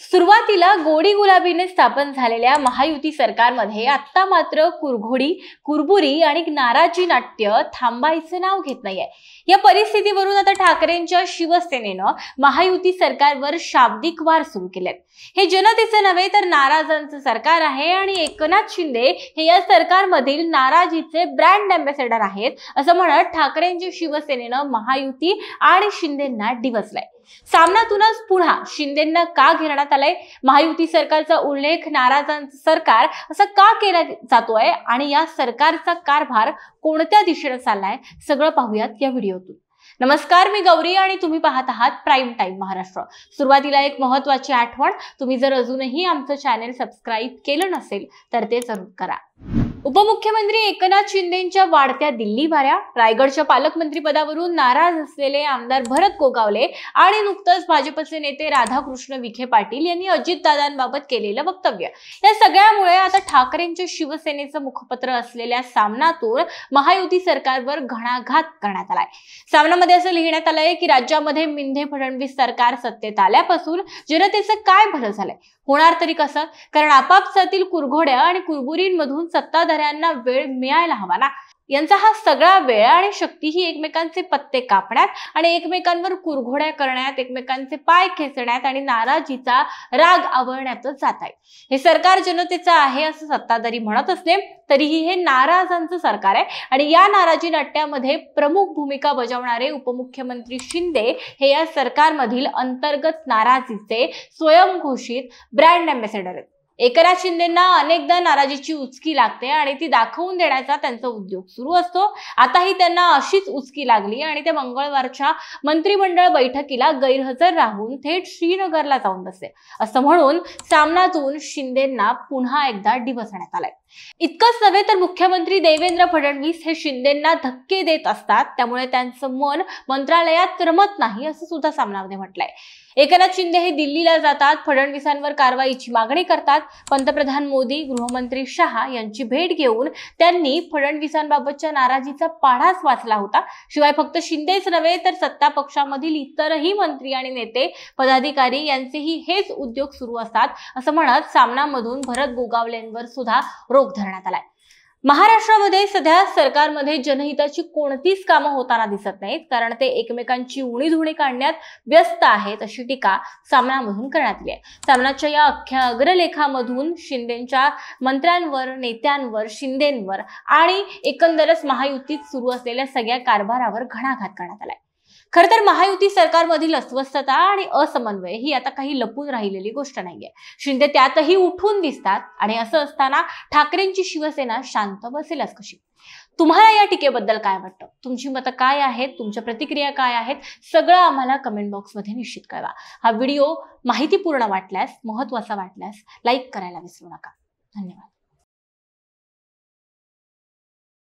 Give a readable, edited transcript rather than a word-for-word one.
सुरुवातीला गोडी गुलाबीने स्थापन झालेल्या महायुती सरकारमध्ये आता मात्र कुरघोडी, कुरबुरी आणि नाराजी नाट्य थांबायचं नाव घेत नाहीये। या परिस्थितीवरून आता ठाकरेंच्या शिवसेनेनं महायुती सरकारवर शाब्दिक वार सुरू केलेत। हे जनतेचं नव्हे तर नाराजांचं सरकार आहे आणि एकनाथ शिंदे हे या सरकारमधील नाराजीचे ब्रँड अँबॅसेडर आहेत, असं म्हणत ठाकरेंच्या शिवसेनेनं महायुती आणि शिंदेंना डिवचलंय। सामनातूनच पुन्हा शिंदेंना का घेरण्यात आलंय? महायुती सरकारचा उल्लेख नाराजांचं सरकार असं का केला जातोय आणि या सरकारचा कारभार कोणत्या दिशेने चाललाय, सगळं पाहूयात या व्हिडिओतून। नमस्कार, मी गौरी आणि तुम्ही पाहत आहात प्राइम टाइम महाराष्ट्र। सुरुवातीला एक महत्त्वाची आठवण, तुम्ही जर अजूनही आमचं चॅनल सबस्क्राइब केलं नसेल तर ते जरूर करा। उपमुख्यमंत्री एकनाथ शिंदेंच्या वाढत्या दिल्ली वाऱ्या, रायगडच्या पालकमंत्री पदावरून नाराज असलेले आमदार भरत गोगावले आणि नुकतंच भाजपचे नेते राधाकृष्ण विखे पाटील यांनी अजितदादांबाबत केलेलं वक्तव्य, या सगळ्यामुळे आता ठाकरेंच्या शिवसेनेचं मुखपत्र असलेल्या सामनातून महायुती सरकारवर घणाघात करण्यात आलाय। सामनामध्ये असं लिहिण्यात आलंय की राज्यामध्ये मिंधे फडणवीस सरकार सत्तेत आल्यापासून जनतेचं काय भलं झालंय, होणार तरी कसं? कारण आपापसातील कुरघोड्या आणि कुरबुरींमधून सत्ताधाऱ्यांना वेळ मिळायला हवा ना। यांचा हा सगळा वेळ आणि शक्ती ही एकमेकांचे पत्ते कापण्यात आणि एकमेकांवर कुरघोड्या करण्यात, एकमेकांचे पाय खेचण्यात आणि नाराजीचा राग आवळण्यातच जात आहे। हे सरकार जनतेचं आहे असं सत्ताधारी म्हणत असले तरीही हे नाराजांचं सरकार आहे आणि या नाराजी नाट्यामध्ये प्रमुख भूमिका बजावणारे उपमुख्यमंत्री शिंदे हे या सरकारमधील अंतर्गत नाराजीचे स्वयंघोषित ब्रँड अँबॅसेडर आहेत। एकनाथ शिंदेंना अनेकदा नाराजीची उचकी लागते आणि ती दाखवून देण्याचा त्यांचा उद्योग सुरू असतो। आताही त्यांना अशीच उचकी लागली आणि ते मंगळवारच्या मंत्रिमंडळ बैठकीला गैरहजर राहून थेट श्रीनगरला जाऊन बसले, असं म्हणून सामनातून शिंदेंना पुन्हा एकदा डिवचण्यात आलंय। इतकंच नव्हे तर मुख्यमंत्री देवेंद्र फडणवीस हे शिंदेंना धक्के देत असतात, त्यामुळे त्यांचं मन मंत्रालयात रमत नाही असं सुद्धा सामनामध्ये म्हटलंय। एकनाथ शिंदे हे दिल्लीला जातात, फडणवीसांवर कारवाईची मागणी करतात। पंतप्रधान मोदी, गृहमंत्री शहा यांची भेट घेऊन त्यांनी फडणवीसांबाबतच्या नाराजीचा पाढाच वाचला होता। शिवाय फक्त शिंदेच नव्हे तर सत्ता पक्षामधील इतरही मंत्री आणि नेते, पदाधिकारी यांचेही हेच उद्योग सुरू असतात, असं म्हणत सामनामधून भरत गोगावलेंवर सुद्धा रोख धरण्यात आलाय। महाराष्ट्रामध्ये सध्या सरकारमध्ये जनहिताची कोणतीच कामं होताना दिसत नाहीत, कारण ते एकमेकांची उणीधुणी काढण्यात व्यस्त आहेत, अशी टीका सामनामधून करण्यात आली आहे। सामनाच्या या अख्ख्या अग्रलेखामधून शिंदेंच्या मंत्र्यांवर, नेत्यांवर, शिंदेंवर आणि एकंदरच महायुतीत सुरू असलेल्या सगळ्या कारभारावर घणाघात करण्यात आलाय। खरं तर महायुती सरकारमधील अस्वस्थता आणि असमन्वय ही आता काही लपून राहिलेली गोष्ट नाहीये। शिंदे त्यातही उठून दिसतात आणि असं असताना ठाकरेंची शिवसेना शांत बसेलच कशी? तुम्हाला या टीकेबद्दल काय वाटतं? तुमची मतं काय आहेत? तुमच्या प्रतिक्रिया काय आहेत? सगळं आम्हाला कमेंट बॉक्समध्ये निश्चित कळवा। हा व्हिडिओ माहितीपूर्ण वाटल्यास, महत्त्वाचा वाटल्यास लाईक करायला विसरू नका। धन्यवाद।